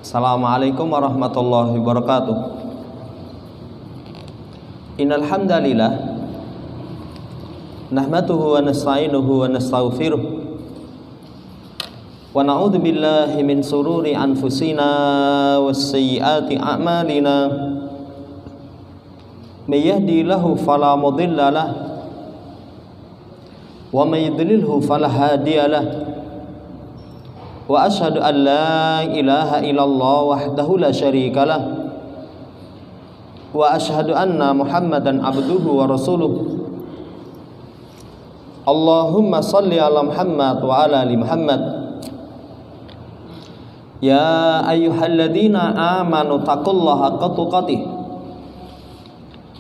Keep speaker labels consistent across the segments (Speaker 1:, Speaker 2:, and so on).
Speaker 1: Assalamualaikum warahmatullahi wabarakatuh. Innal hamdalillah nahmaduhu wa nasta'inuhu wa nastaghfiruh wa na'udzu billahi min sururi anfusina was sayyiati a'malina. May yahdihillahu fala mudilla lahu wa may yudlilhu fala hadiya lahu. Wa asyhadu an la ilaha illallah wahdahu la syarika lah wa asyhadu anna Muhammadan abduhu wa rasuluh. Allahumma salli ala Muhammad wa ala ali Muhammad. Ya ayyuhalladzina amanu taqullaha haqqa tuqatih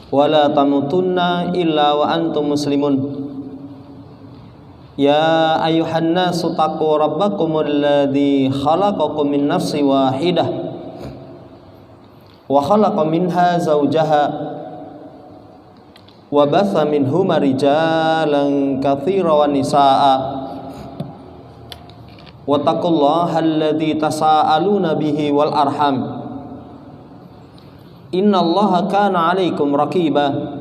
Speaker 1: wa la tamutunna illa wa antum muslimun. Ya ayuhan nasu taqu rabbakumul ladzi khalaqakum min nafsin wahidah wa khalaqa minha zawjaha wa batha minhuma rijalan katsiran wa nisaa'a wa taqullaha alladzi tasaaluna bihi wal arham innallaha kana 'alaikum raqiba.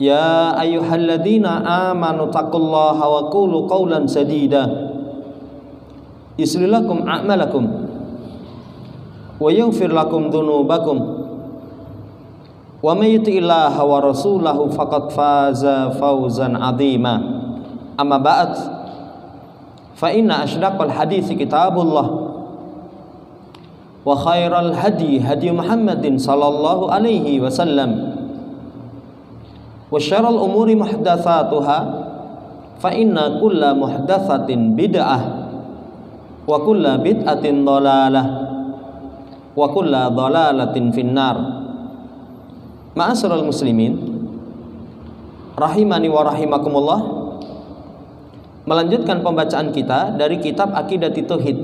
Speaker 1: Ya ayyuhalladzina amanu taqullaha wa qulu qawlan sadida yuslih lakum a'malakum wa yaghfir lakum dhunubakum wa may yuti'illaha wa rasulahu faqad faza fawzan 'azima. Amma ba'd, fa inna ashdaqal hadithi kitabullah wa khairal hadi hadi Muhammadin sallallahu alaihi wasallam wa syarrul umuri muhdatsatuha fa inna kulla muhdatsatin bid'ah wa kulla bid'atin dhalalah wa kulla dhalalatin finnar. Ma'asyiral muslimin rahimani wa rahimakumullah, melanjutkan pembacaan kita dari kitab Aqidati Tauhid.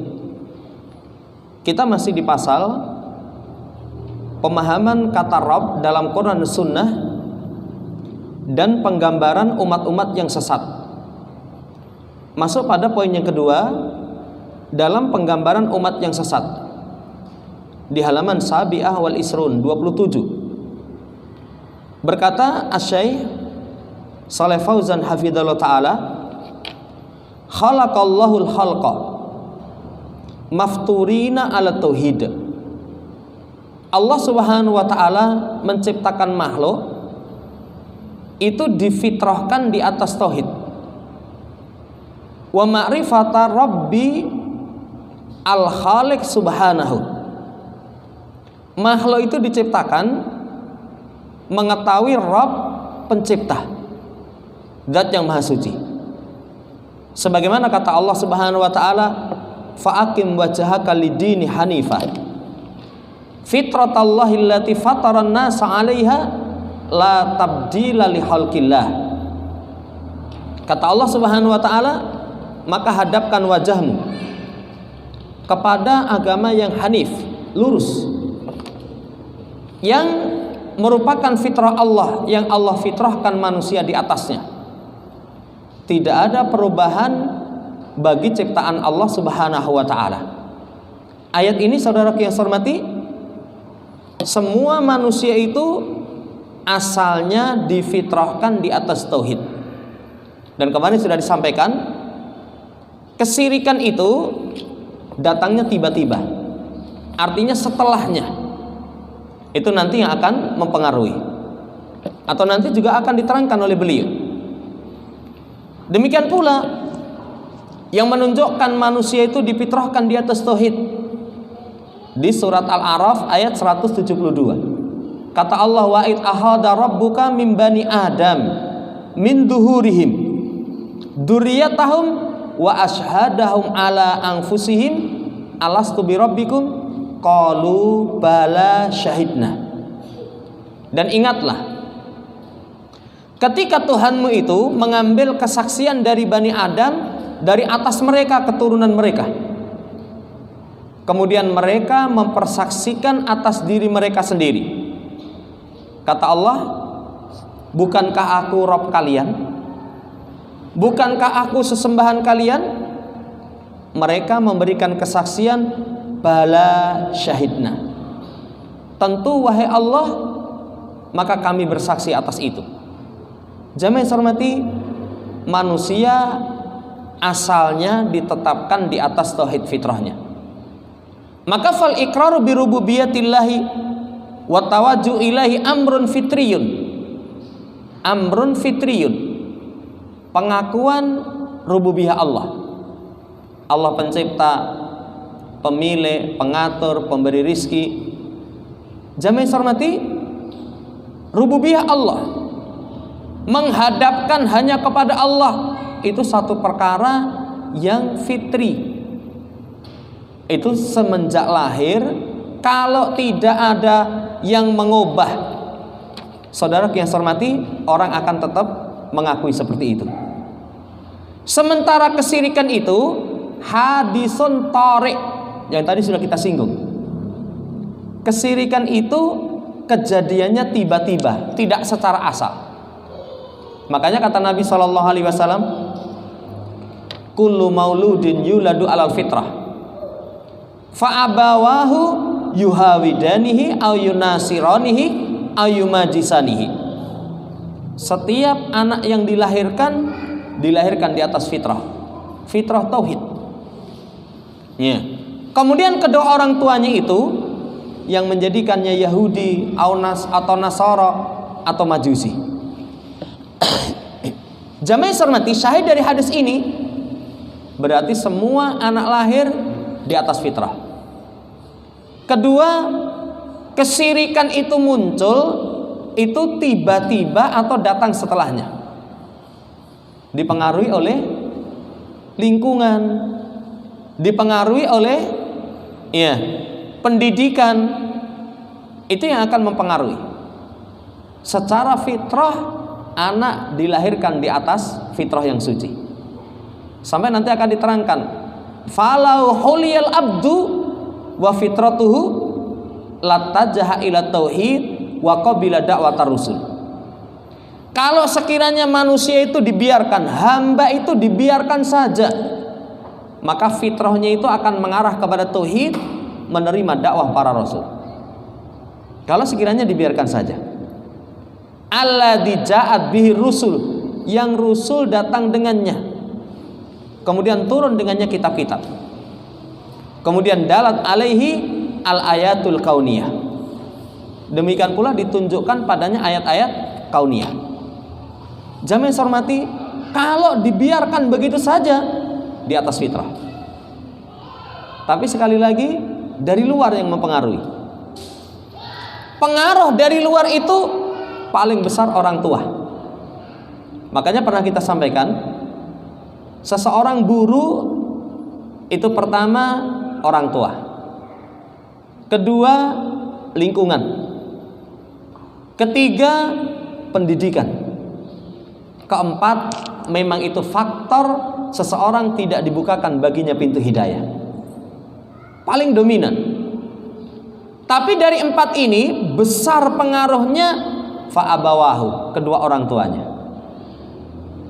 Speaker 1: Kita masih di pasal pemahaman kata Rabb dalam Quran dan Sunnah dan penggambaran umat-umat yang sesat. Masuk pada poin yang kedua dalam penggambaran umat yang sesat di halaman Sabi'ah wal Isrun 27. Berkata Asy-Syaikh Shalih Fauzan hafizallahu taala, khalaqallahul khalqa mafturina ala tauhid. Allah Subhanahu wa taala menciptakan makhluk itu difitrahkan di atas tauhid. Wa ma'rifata rabbi al-khaliq subhanahu. Makhluk itu diciptakan mengetahui Rabb pencipta, zat yang maha suci. Sebagaimana kata Allah Subhanahu wa taala, fa'aqim wajhaka lid-dini hanifah fitratallahi allati fataran nasa 'alaiha la tabdila li khalqillah. Kata Allah Subhanahu wa taala, maka hadapkan wajahmu kepada agama yang hanif, lurus, yang merupakan fitrah Allah, yang Allah fitrahkan manusia di atasnya. Tidak ada perubahan bagi ciptaan Allah Subhanahu wa taala. Ayat ini saudara yang saya hormati, semua manusia itu asalnya difitrahkan di atas tauhid. Dan kemarin sudah disampaikan, kesirikan itu datangnya tiba-tiba. Artinya setelahnya itu nanti yang akan mempengaruhi, atau nanti juga akan diterangkan oleh beliau. Demikian pula yang menunjukkan manusia itu difitrahkan di atas tauhid di surat Al-A'raf ayat 172. Kata Allah, wa id ahada rabbuka min bani adam min duhurihim dzurriyyatahum wa ashhadahum ala anfusihim alastu bi rabbikum qalu bala syahidna. Dan ingatlah ketika Tuhanmu itu mengambil kesaksian dari Bani Adam, dari atas mereka, keturunan mereka, kemudian mereka mempersaksikan atas diri mereka sendiri. Kata Allah, bukankah aku Rabb kalian? Bukankah aku sesembahan kalian? Mereka memberikan kesaksian bala syahidna. Tentu wahai Allah, maka kami bersaksi atas itu. Jamaah yang saya hormati, manusia asalnya ditetapkan di atas tauhid fitrahnya. Maka fal iqraru bi rububiyatillahi wa tawajjuh ilahi amrun fitriyun. Amrun fitriyun. Pengakuan rububiyah Allah. Allah pencipta, pemilik, pengatur, pemberi rizki. Jamaah yang saya hormati, rububiyah Allah, menghadapkan hanya kepada Allah, itu satu perkara yang fitri. Itu semenjak lahir, kalau tidak ada yang mengubah, saudara yang saya hormati, orang akan tetap mengakui seperti itu. Sementara kesyirikan itu hadisun tarik, yang tadi sudah kita singgung. Kesyirikan itu kejadiannya tiba-tiba, tidak secara asal. Makanya kata Nabi SAW, kullu mauludin yuladu alal fitrah, fa'abawahu yuhawidanihi au yunasiranihi au yumajisanihi. Setiap anak yang dilahirkan di atas fitrah, fitrah tauhid. Ya. Kemudian kedua orang tuanya itu yang menjadikannya Yahudi atau Nasara atau Majusi. Jamaah yang saya hormati, syahid dari hadis ini berarti semua anak lahir di atas fitrah. Kedua, kesyirikan itu muncul itu tiba-tiba atau datang setelahnya, dipengaruhi oleh lingkungan, dipengaruhi oleh pendidikan, itu yang akan mempengaruhi. Secara fitrah anak dilahirkan di atas fitrah yang suci. Sampai nanti akan diterangkan, falau huliyal abdu wa fitratuhu latajaha ila tauhid wa qabila da'watar rusul. Kalau sekiranya manusia itu dibiarkan, hamba itu dibiarkan saja, maka fitrahnya itu akan mengarah kepada tauhid, menerima dakwah para rasul. Kalau sekiranya dibiarkan saja. Alladzi ja'at bihi rusul, yang rusul datang dengannya, kemudian turun dengannya kitab-kitab, kemudian dalat alaihi al ayatul kauniyah, demikian pula ditunjukkan padanya ayat-ayat kauniyah. Jamaah yang saya hormati, kalau dibiarkan begitu saja di atas fitrah. Tapi sekali lagi, dari luar yang mempengaruhi. Pengaruh dari luar itu paling besar orang tua. Makanya pernah kita sampaikan, seseorang guru itu pertama orang tua, kedua lingkungan, ketiga pendidikan, keempat memang itu faktor seseorang tidak dibukakan baginya pintu hidayah, paling dominan. Tapi dari empat ini besar pengaruhnya fa'abawahu, kedua orang tuanya.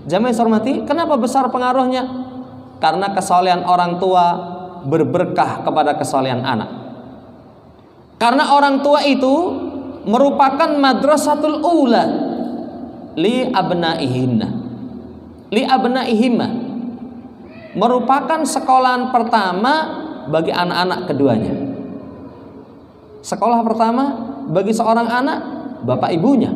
Speaker 1: Jamaah yang saya hormati, kenapa besar pengaruhnya? Karena kesolehan orang tua berberkah kepada kesolehan anak. Karena orang tua itu merupakan madrasatul ula li abnaihimma, merupakan sekolahan pertama bagi anak-anak keduanya. Sekolah pertama bagi seorang anak, bapak ibunya.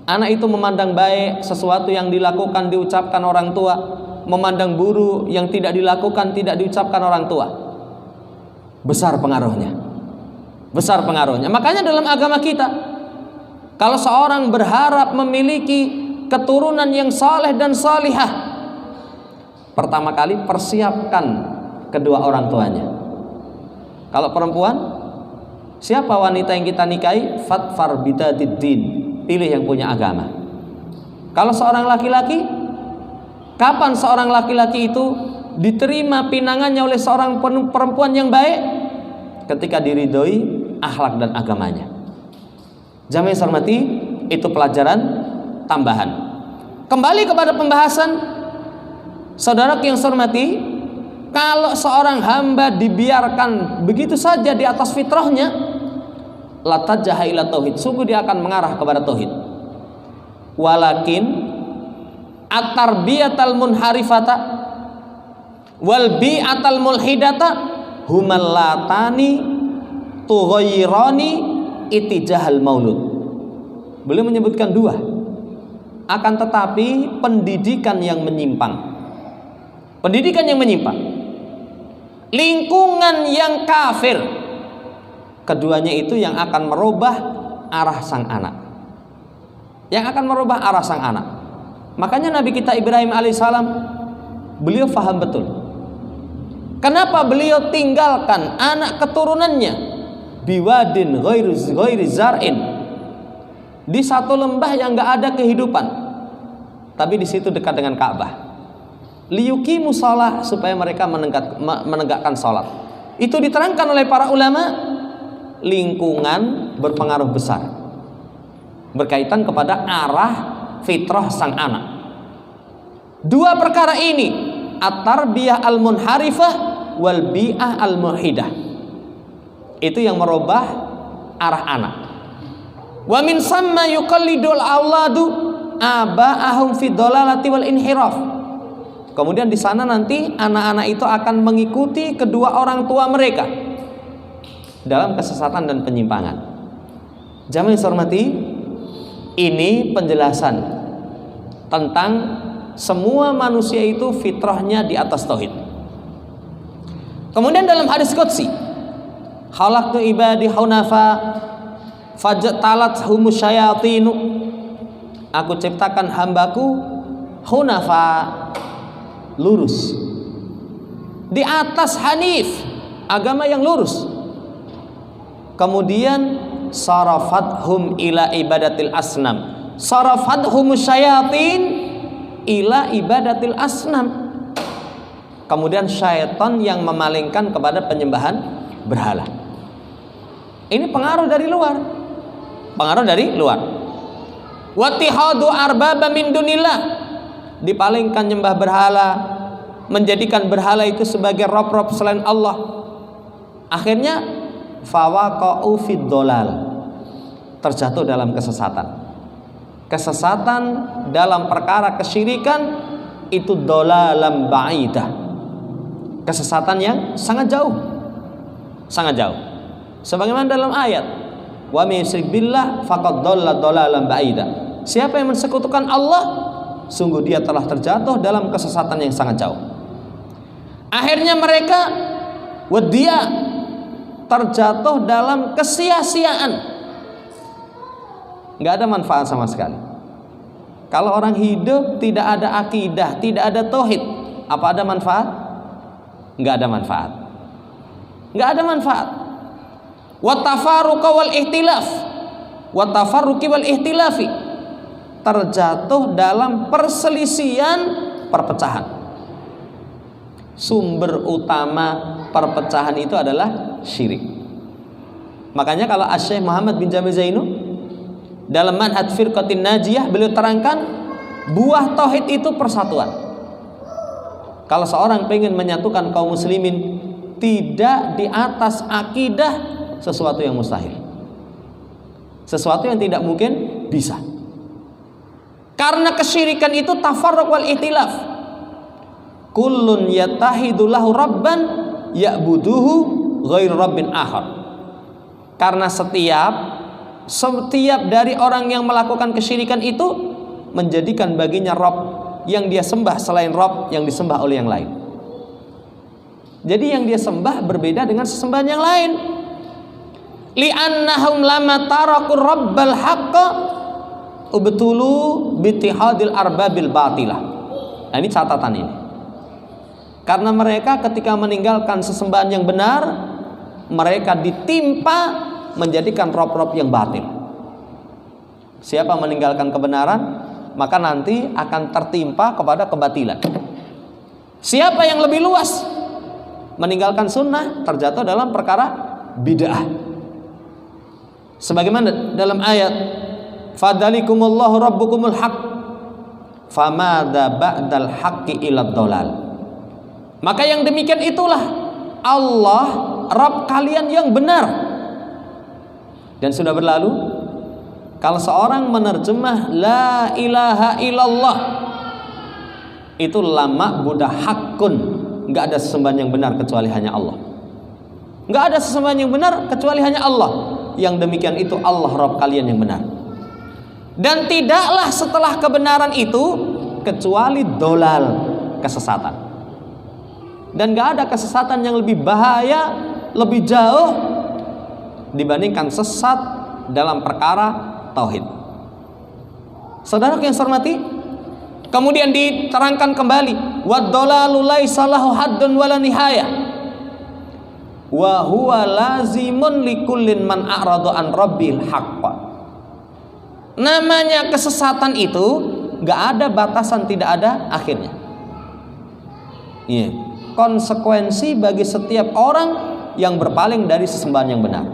Speaker 1: Anak itu memandang baik sesuatu yang dilakukan diucapkan orang tua, memandang buruk yang tidak dilakukan tidak diucapkan orang tua. Besar pengaruhnya. Besar pengaruhnya. Makanya dalam agama kita, kalau seorang berharap memiliki keturunan yang saleh dan salihah, pertama kali persiapkan kedua orang tuanya. Kalau perempuan, siapa wanita yang kita nikahi? Fatfar bidadiddin, pilih yang punya agama. Kalau seorang laki-laki, kapan seorang laki-laki itu diterima pinangannya oleh seorang perempuan yang baik? Ketika diridhoi akhlak dan agamanya. Jamaah yang saya hormati, itu pelajaran tambahan. Kembali kepada pembahasan, saudara yang saya hormati, kalau seorang hamba dibiarkan begitu saja di atas fitrahnya, latajjaha ila tauhid, sungguh dia akan mengarah kepada tauhid. Walakin at-tarbiyatal munharifata wal bi'atal mulhidata humal latani tughayyirani itijahal maulud. Beliau menyebutkan dua. Akan tetapi pendidikan yang menyimpang, lingkungan yang kafir, keduanya itu yang akan merubah arah sang anak. Makanya Nabi kita Ibrahim alaihissalam, beliau faham betul kenapa beliau tinggalkan anak keturunannya biwadin ghairi zar'in, di satu lembah yang nggak ada kehidupan, tapi di situ dekat dengan Ka'bah. Liyuqimu shalah, supaya mereka menegakkan salat. Itu diterangkan oleh para ulama, lingkungan berpengaruh besar berkaitan kepada arah fitrah sang anak. Dua perkara ini, at-tarbiyah al-munharifah wal bi'ah al-mulhidah, itu yang merubah arah anak. Wa min samma yuqallidul auladu aba'ahum fi dhalalati wal inhiraf. Kemudian di sana nanti anak-anak itu akan mengikuti kedua orang tua mereka dalam kesesatan dan penyimpangan. Jamaah yang saya hormati, ini penjelasan tentang semua manusia itu fitrahnya di atas tauhid. Kemudian dalam hadis qudsi, khalaqtu ibadi hunafa fajtalat humus syayatinu, aku ciptakan hambaku hunafa, lurus, di atas hanif, agama yang lurus. Kemudian sarafathum ila ibadatil asnam, sarafathum syayatin ila ibadatil asnam. Kemudian syaitan yang memalingkan kepada penyembahan berhala. Ini pengaruh dari luar. Wattihadu arbaba min dunillah, dipalingkan nyembah berhala, menjadikan berhala itu sebagai rob-rob selain Allah. Akhirnya fawaqa'u fid dhalal, terjatuh dalam kesesatan dalam perkara kesyirikan, itu dhalalam ba'idah, kesesatan yang sangat jauh. Sebagaimana dalam ayat, wa may yusyrik billah faqad dhalla dhalalan ba'ida, siapa yang mensekutukan Allah, sungguh dia telah terjatuh dalam kesesatan yang sangat jauh. Akhirnya mereka wadia, terjatuh dalam kesia-siaan, nggak ada manfaat sama sekali. Kalau orang hidup tidak ada akidah, tidak ada tauhid, apa ada manfaat? Nggak ada manfaat. Watafaruqa wal ihtilaf, watafarruqi wal ihtilafi, terjatuh dalam perselisihan, perpecahan. Sumber utama perpecahan itu adalah syirik. Makanya kalau Syekh Muhammad bin Jamil Zainu dalam Manhaj Firqatin Najiyah, beliau terangkan buah tauhid itu persatuan. Kalau seorang pengen menyatukan kaum muslimin, tidak di atas akidah, sesuatu yang mustahil, sesuatu yang tidak mungkin bisa. Karena kesyirikan itu tafarruq wal ihtilaf. Kullun yattahidu lahu rabban ya'buduhu ghairu rabbin akhar. Karena setiap dari orang yang melakukan kesyirikan itu menjadikan baginya Rabb yang dia sembah selain Rabb yang disembah oleh yang lain. Jadi yang dia sembah berbeda dengan sesembahan yang lain. Li'annahum lama tarakur rabbal haqqa ubtulu bitihadil arbabil batilah. Nah, ini catatan ini. Karena mereka ketika meninggalkan sesembahan yang benar, mereka ditimpa menjadikan rob-rob yang batil. Siapa meninggalkan kebenaran, maka nanti akan tertimpa kepada kebatilan. Siapa yang lebih luas meninggalkan sunnah, terjatuh dalam perkara bid'ah. Sebagaimana dalam ayat, fadzalikumullahu rabbukumul haq famadza ba'dal haqqi illa dhalal. Maka yang demikian itulah Allah Rabb kalian yang benar. Dan sudah berlalu, kalau seorang menerjemah la ilaha illallah, itu lama buddha hakun, nggak ada sesembahan yang benar kecuali hanya Allah. Nggak ada sesembahan yang benar kecuali hanya Allah. Yang demikian itu Allah Rabb kalian yang benar. Dan tidaklah setelah kebenaran itu kecuali dolal, kesesatan. Dan nggak ada kesesatan yang lebih bahaya, lebih jauh dibandingkan sesat dalam perkara tauhid. Saudara yang saya hormati, kemudian diterangkan kembali, wad-dolalu laisa lahu haddun wala nihaya wa huwa lazimun likullin man a'rada an rabbil haqqa. Namanya kesesatan itu nggak ada batasan, tidak ada akhirnya. Konsekuensi bagi setiap orang yang berpaling dari sesembahan yang benar.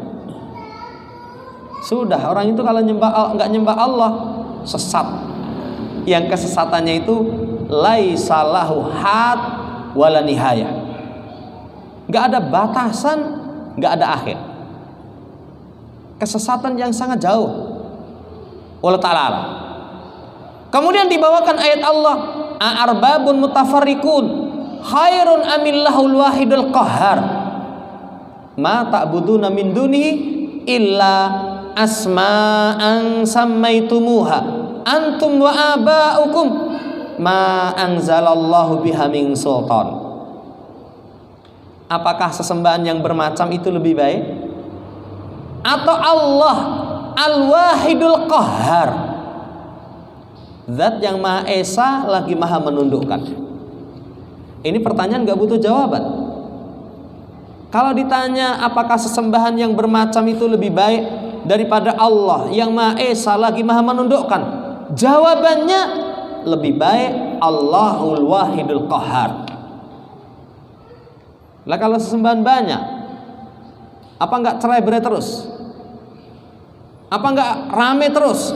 Speaker 1: Sudah, orang itu kalau nggak nyembah Allah sesat. Yang kesesatannya itu laisa lahu had wala nihaya. Nggak ada batasan, nggak ada akhir. Kesesatan yang sangat jauh. Allah Ta'ala. Kemudian dibawakan ayat Allah, a'arbabun mutafarriqun khairun amillahul wahidul qahhar ma ta'buduna min dunihi illa asma'an sammaitumuha antum wa aba'ukum ma anzalallahu biha min sultan. Apakah sesembahan yang bermacam itu lebih baik? Atau Allah Al-Wahidul Qahhar, Zat yang Maha Esa lagi Maha menundukkan? Ini pertanyaan gak butuh jawaban. Kalau ditanya apakah sesembahan yang bermacam itu lebih baik daripada Allah yang Maha Esa lagi Maha menundukkan, jawabannya lebih baik Allahul Wahidul Qahhar. Lah kalau sesembahan banyak, apa enggak cerai-berai terus? Apa enggak rame terus?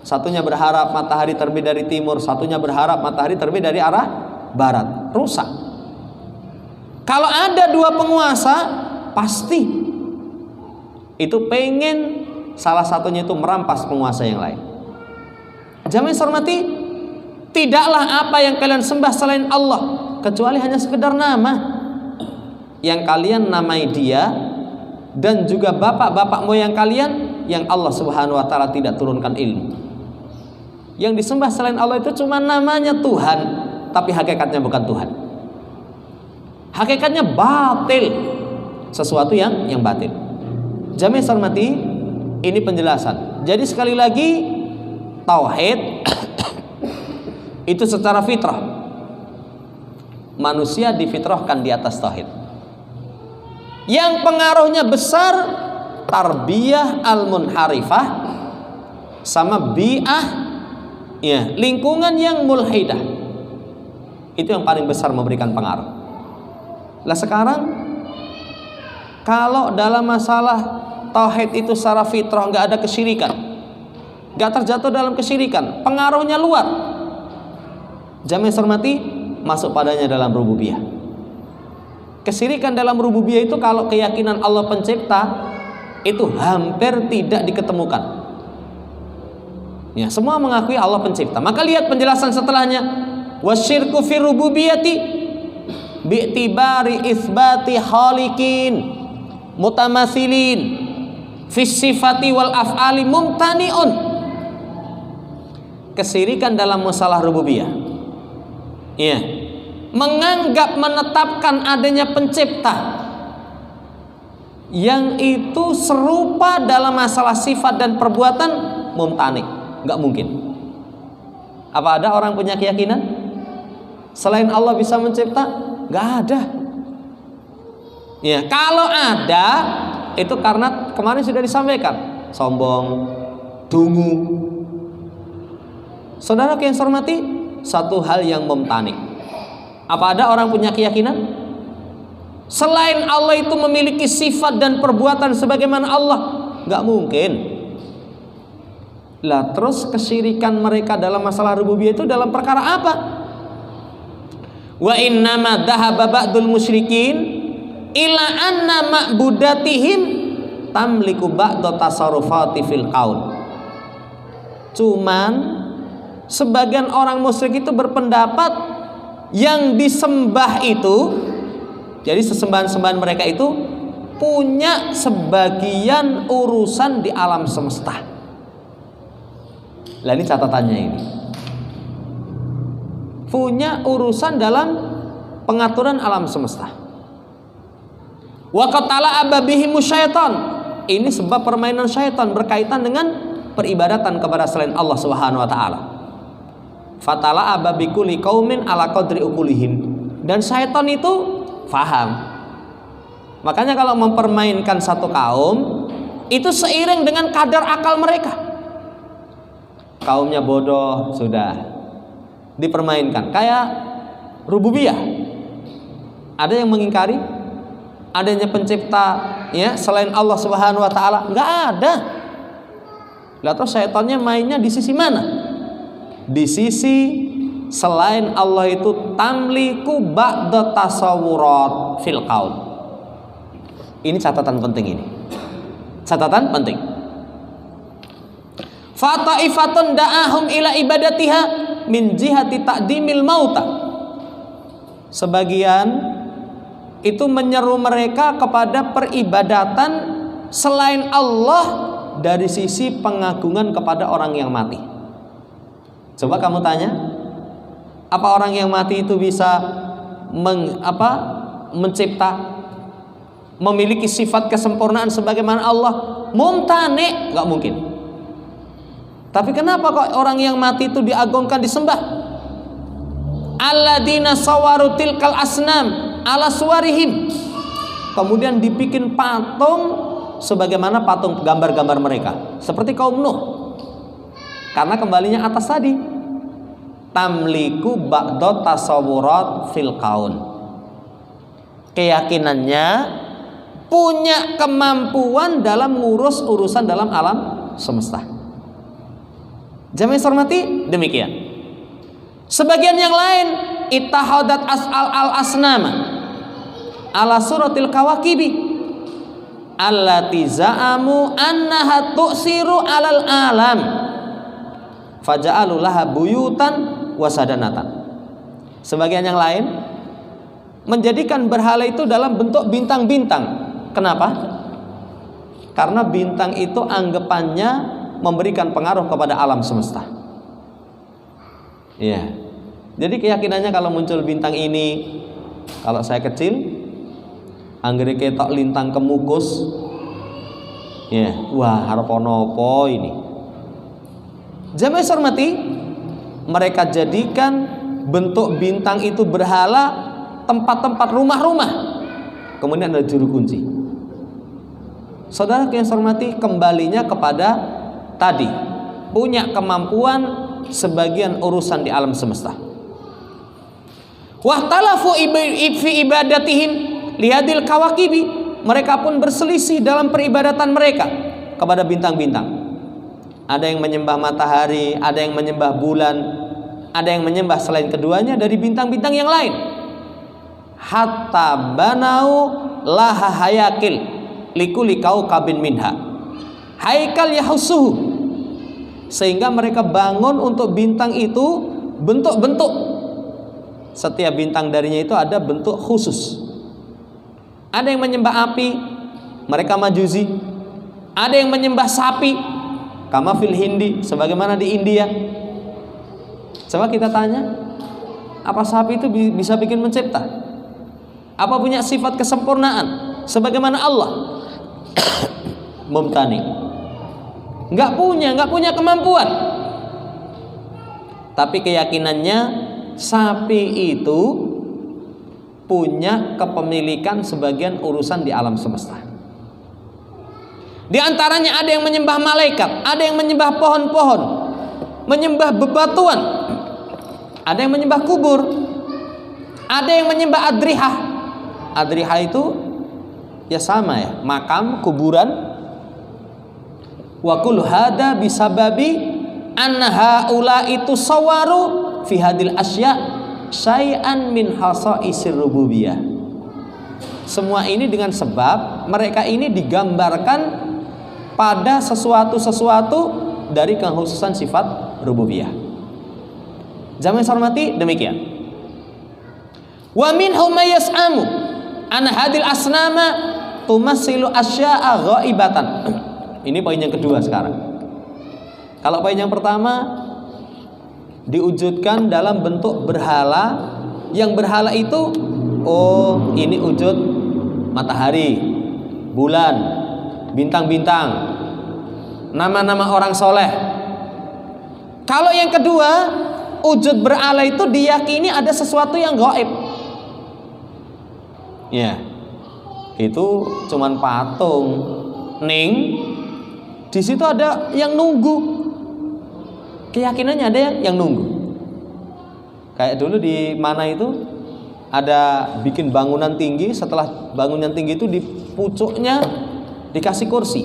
Speaker 1: Satunya berharap matahari terbit dari timur, satunya berharap matahari terbit dari arah barat. Rusak. Kalau ada dua penguasa, pasti itu pengen salah satunya itu merampas penguasa yang lain. Jamaah hormati, tidaklah apa yang kalian sembah selain Allah kecuali hanya sekedar nama yang kalian namai dia dan juga bapak-bapak moyang kalian yang Allah Subhanahu wa taala tidak turunkan ilmu. Yang disembah selain Allah itu cuma namanya Tuhan, tapi hakikatnya bukan Tuhan. Hakikatnya batil, sesuatu yang batil. Jamaah hormati, ini penjelasan. Jadi sekali lagi, tauhid itu secara fitrah. Manusia difitrahkan di atas tauhid. Yang pengaruhnya besar tarbiyah al-munharifah sama bi'ah, ya, lingkungan yang mulhidah. Itu yang paling besar memberikan pengaruh. Lah sekarang kalau dalam masalah tauhid itu secara fitrah nggak ada kesyirikan, nggak terjatuh dalam kesyirikan, pengaruhnya luar. Jamaah hormati, masuk padanya dalam rububiyah. Kesyirikan dalam rububiyah itu kalau keyakinan Allah pencipta itu hampir tidak diketemukan. Ya, semua mengakui Allah pencipta. Maka lihat penjelasan setelahnya, wasyirku fi rububiyyati bi'tibari itsbati khaliqin mutamathilin fi sifati wal af'ali mumtani'un. Kesyirikan dalam masalah rububiyah, ya, menganggap menetapkan adanya pencipta yang itu serupa dalam masalah sifat dan perbuatan, mumtani, nggak mungkin. Apa ada orang punya keyakinan selain Allah bisa mencipta? Nggak ada. Ya, kalau ada itu karena kemarin sudah disampaikan, sombong, dungu. Saudara yang saya hormati, satu hal yang mumtani. Apa ada orang punya keyakinan selain Allah itu memiliki sifat dan perbuatan sebagaimana Allah? Nggak mungkin. Lah terus kesyirikan mereka dalam masalah rububiyah itu dalam perkara apa? Wa innama dhahaba ba'dul musyrikin ila anna ma'budatihim tamliku ba'da tasarrufati fil qaul. Cuman sebagian orang musyrik itu berpendapat yang disembah itu, jadi sesembahan-sembahan mereka itu punya sebagian urusan di alam semesta. Lah ini catatannya ini. Punya urusan dalam pengaturan alam semesta. Wa qatala ababihimu syaitan. Ini sebab permainan syaitan berkaitan dengan peribadatan kepada selain Allah Subhanahu wa taala. Fatala ababikuli qaumin ala qadri ukulihim. Dan syaitan itu faham. Makanya kalau mempermainkan satu kaum itu seiring dengan kadar akal mereka. Kaumnya bodoh sudah dipermainkan, kayak rububiyah. Ada yang mengingkari adanya pencipta ya selain Allah Subhanahu wa taala? Enggak ada. Lah terus syaitannya mainnya di sisi mana? Di sisi selain Allah itu tamliku ba'da tasawurat fil qaul. Ini catatan penting ini. Catatan penting. Fataifatun da'ahum ila ibadatiha min jihati ta'dimil mauta. Sebagian itu menyeru mereka kepada peribadatan selain Allah dari sisi pengagungan kepada orang yang mati. Coba kamu tanya, apa orang yang mati itu bisa mencipta, memiliki sifat kesempurnaan sebagaimana Allah? Mumtani, nggak mungkin. Tapi kenapa kok orang yang mati itu diagungkan, disembah? Alladzina sawaru tilkal asnam ala suwarihim. Kemudian dibikin patung sebagaimana patung gambar-gambar mereka, seperti kaum Nuh. Karena kembalinya atas tadi, tamliku ba'da tasawurat fil kaun. Keyakinannya punya kemampuan dalam ngurus urusan dalam alam semesta. Jamaah hormati, demikian. Sebagian yang lain ittahadat as'al al-asnama ala suratil kawakibi allati za'amu annaha tu'siru alal alam faja'alu laha buyutan wasadanatan. Sebagian yang lain menjadikan berhala itu dalam bentuk bintang-bintang. Kenapa? Karena bintang itu anggapannya memberikan pengaruh kepada alam semesta. Iya. Jadi keyakinannya kalau muncul bintang ini, kalau saya kecil, anggere ketok lintang kemukus, ya, wah harap nopo ini. Jamaah hormati, mereka jadikan bentuk bintang itu berhala tempat-tempat rumah-rumah. Kemudian ada juru kunci. Saudara yang hormati, kembalinya kepada tadi, punya kemampuan sebagian urusan di alam semesta. Wahtalafu fi ibadatihim lihadil kawakibi. Mereka pun berselisih dalam peribadatan mereka kepada bintang-bintang. Ada yang menyembah matahari, ada yang menyembah bulan, ada yang menyembah selain keduanya dari bintang-bintang yang lain. Hatta banau laha hayakil likuli kaukabin minha haikal yahusuhu. Sehingga mereka bangun untuk bintang itu bentuk-bentuk. Setiap bintang darinya itu ada bentuk khusus. Ada yang menyembah api, mereka majusi. Ada yang menyembah sapi, kama fil Hindi, sebagaimana di India. Coba kita tanya, apa sapi itu bisa bikin mencipta? Apa punya sifat kesempurnaan sebagaimana Allah? Mumtani. Nggak punya kemampuan. Tapi keyakinannya sapi itu punya kepemilikan sebagian urusan di alam semesta. Di antaranya ada yang menyembah malaikat, ada yang menyembah pohon-pohon, menyembah bebatuan, ada yang menyembah kubur, ada yang menyembah adrihah. Adrihah itu ya sama ya, makam, kuburan. Wa kul hada bisababi anna haula itu sawaru fi hadil asya syai'an min khasaisir rububiyah. Semua ini dengan sebab mereka ini digambarkan pada sesuatu-sesuatu dari kekhususan sifat rububiyah. Jamaah yang saya hormati, demikian. Wa minhum may yas'amu an hadil asnama tumassilu asya'a ghaibatan. Ini poin yang kedua sekarang. Kalau poin yang pertama diwujudkan dalam bentuk berhala, yang berhala itu ini wujud matahari, bulan, bintang-bintang, nama-nama orang soleh. Kalau yang kedua, wujud berhala itu diyakini ada sesuatu yang gaib. Ya, itu cuman patung. Di situ ada yang nunggu. Keyakinannya ada yang nunggu. Kayak dulu di mana itu ada bikin bangunan tinggi, setelah bangunan tinggi itu di pucuknya dikasih kursi,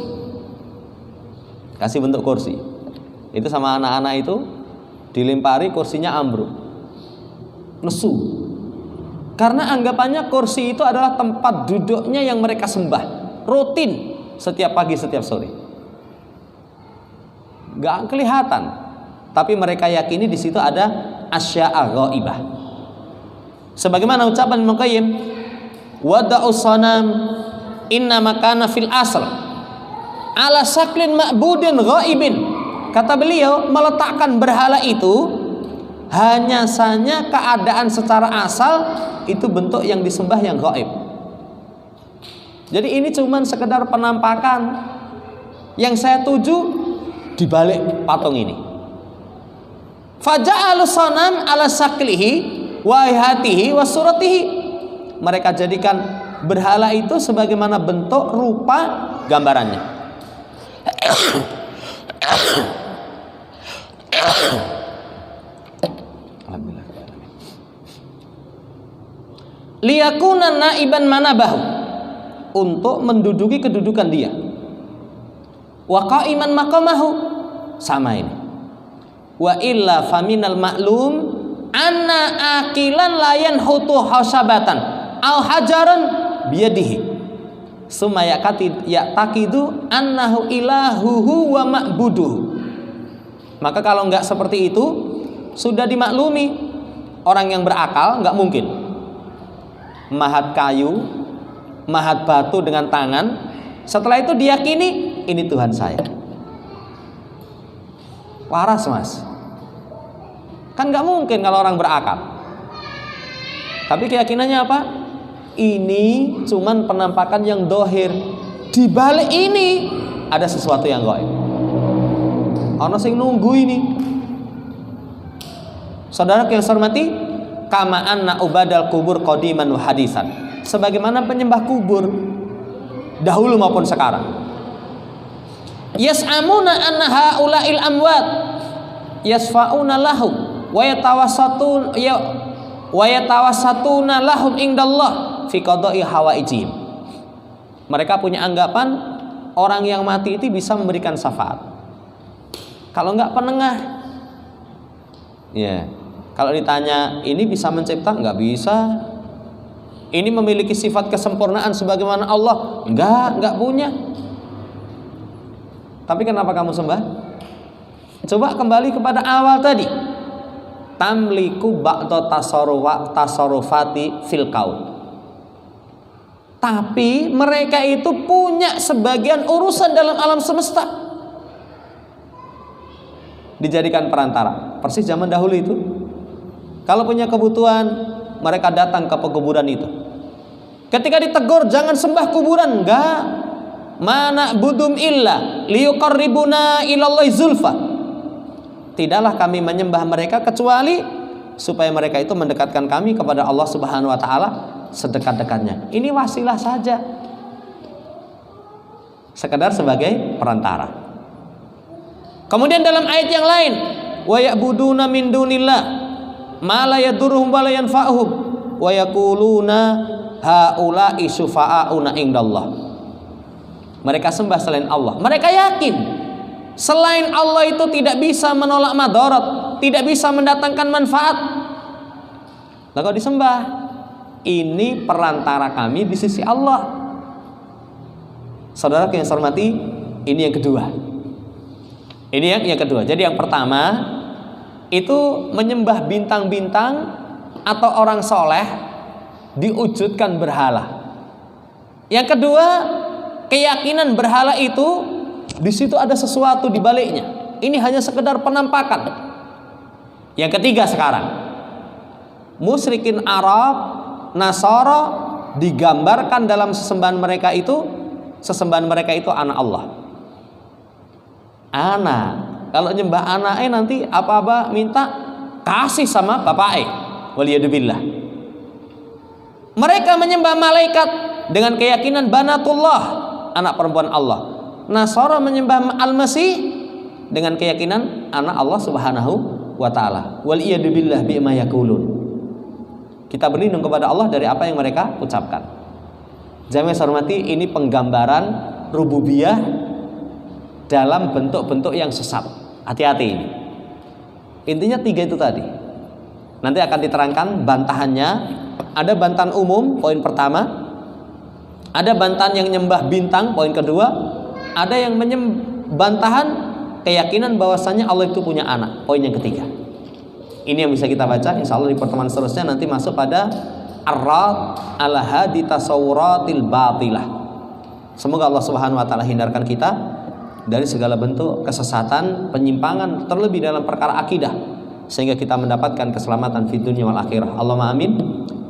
Speaker 1: kasih bentuk kursi. Itu sama anak-anak itu dilempari, kursinya ambruk, nesu. Karena anggapannya kursi itu adalah tempat duduknya yang mereka sembah rutin setiap pagi setiap sore. Gak kelihatan, tapi mereka yakini di situ ada asya'a ghaibah. Sebagaimana ucapan Ibnu Qayyim, wada'us sanam inna makana fil asl ala saklin ma'budin ghaibin. Kata beliau, meletakkan berhala itu hanya saja keadaan secara asal itu bentuk yang disembah yang gaib. Jadi ini cuman sekedar penampakan. Yang saya tuju di balik patung ini. Faja'alu sanam ala saklihi wa hayatihi wa suratihi. Mereka jadikan berhala itu sebagaimana bentuk, rupa, gambarannya. Alhamdulillah. Liyakuna naiban manabahu, untuk menduduki kedudukan dia. Wa qa'iman maqamahu, sama ini. Wa illa faminal ma'lum anna aqilan la yanhutu hasabatan aw hajaran biyadihi summa ya'taqidu annahu ilahuhu wa ma'buduhu. Maka kalau enggak seperti itu, sudah dimaklumi orang yang berakal enggak mungkin mahat kayu, mahat batu dengan tangan, setelah itu diyakini ini Tuhan saya. Waras mas, kan nggak mungkin kalau orang berakal. Tapi keyakinannya apa? Ini cuman penampakan yang dohir. Di balik ini ada sesuatu yang gaib. Ono sing nunggu ini. Saudara yang saya hormati, kama anna ubadal kubur qadiman wa hadisan. Sebagaimana penyembah kubur dahulu maupun sekarang. Yas'amuna anna haula'il amwat yasfa'una lahum wa yatawassatuna lahum indallah fi qada'i hawaijihim. Mereka punya anggapan orang yang mati itu bisa memberikan syafaat. Kalau enggak penengah. Ya. Kalau ditanya ini bisa mencipta, enggak bisa. Ini memiliki sifat kesempurnaan sebagaimana Allah, enggak punya. Tapi kenapa kamu sembah? Coba kembali kepada awal tadi. Tamliku ba'da tasarrufati fil kaun. Tapi mereka itu punya sebagian urusan dalam alam semesta. Dijadikan perantara. Persis zaman dahulu itu. Kalau punya kebutuhan, mereka datang ke pekuburan itu. Ketika ditegur jangan sembah kuburan, enggak. Mana budum illa liyuqarribuna ilallahi zulfa. Tidaklah kami menyembah mereka kecuali supaya mereka itu mendekatkan kami kepada Allah Subhanahu wa taala sedekat-dekatnya. Ini wasilah saja. Sekedar sebagai perantara. Kemudian dalam ayat yang lain, wa ya'buduna min dunillah ma la yadurruhum wa la yanfa'uhum wa yaquluna haula'i syufa'auna indallah. Mereka sembah selain Allah. Mereka yakin selain Allah itu tidak bisa menolak madarat, tidak bisa mendatangkan manfaat. Lah kok disembah? Ini perantara kami di sisi Allah. Saudara yang saya hormati, ini yang kedua. Ini yang kedua. Jadi yang pertama itu menyembah bintang-bintang atau orang soleh diwujudkan berhala. Yang kedua, keyakinan berhala itu di situ ada sesuatu di baliknya. Ini hanya sekedar penampakan. Yang ketiga sekarang, musyrikin Arab, Nasara digambarkan dalam sesembahan mereka itu anak Allah. Anak, kalau nyembah anaknya nanti apa-apa minta kasih sama bapaknya. Waliyadubillah. Mereka menyembah malaikat dengan keyakinan banatullah, anak perempuan Allah. Nasara menyembah Al-Masih dengan keyakinan anak Allah Subhanahu wa taala. Waliyadubillah bima yaqulun. Kita berlindung kepada Allah dari apa yang mereka ucapkan. Jamaah hormati, ini penggambaran rububiyah dalam bentuk-bentuk yang sesat. Hati-hati ini. Intinya 3 itu tadi. Nanti akan diterangkan bantahannya. Ada bantahan umum, poin pertama. Ada bantahan yang nyembah bintang, poin kedua. Ada yang bantahan keyakinan bahwasannya Allah itu punya anak, poin yang ketiga. Ini yang bisa kita baca, insya Allah di pertemuan seterusnya nanti masuk pada Ar-Rad ala hadi tasawwuratil batilah. Semoga Allah Subhanahu wa taala hindarkan kita dari segala bentuk kesesatan, penyimpangan, terlebih dalam perkara akidah, sehingga kita mendapatkan keselamatan fid dunya wal akhirah. Allahumma amin.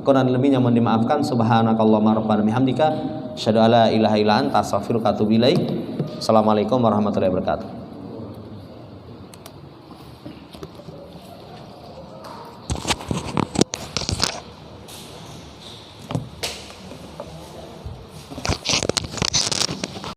Speaker 1: Kurang lebihnya mohon dimaafkan. Subhanakallahumma rabbana bihamdika asyhadu alla ilaha illa anta astaghfiruka wa atubu ilaik. Assalamualaikum warahmatullahi wabarakatuh.